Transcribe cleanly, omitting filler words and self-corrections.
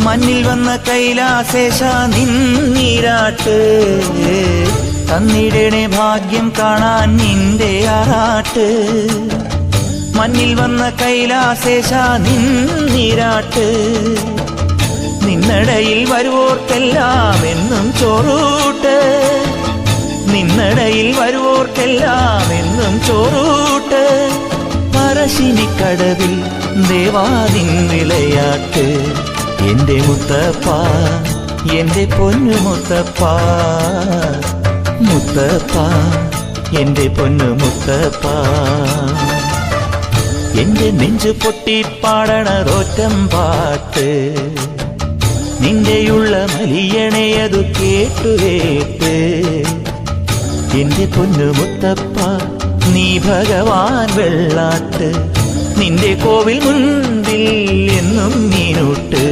മണ്ണിൽ വന്ന കൈലാസേശ നിന്നീരാട്ട് തന്നിടണേ ഭാഗ്യം കാണാൻ നിന്റെ ആറാട്ട് മണ്ണിൽ വന്ന കൈലാസേശ നിന്നീരാട്ട് നിന്നടയിൽ വരുവോർക്കെല്ലാം എന്നും ചോറൂട്ട് നിന്നടയിൽ വരുവോർക്കെല്ലാം എന്നും ചോറൂട്ട് പറശ്ശിനിക്കടവിൽ ദേവാദിൻ വിളയാട്ട് എന്റെ മുത്തപ്പ എന്റെ പൊന്നു മുത്തപ്പ മുത്തപ്പ എന്റെ പൊന്നു മുത്തപ്പ എന്റെ നെഞ്ചു പൊട്ടി പാടണറോറ്റം പാട്ട് നിന്റെയുള്ള മലിയണയതു കേട്ടുകേട്ട് എന്റെ പൊന്നു മുത്തപ്പ നീ ഭഗവാൻ വെള്ളാട്ട് നിന്റെ കോവിൽ മുൻപിൽ എന്നും മീനൂട്ട്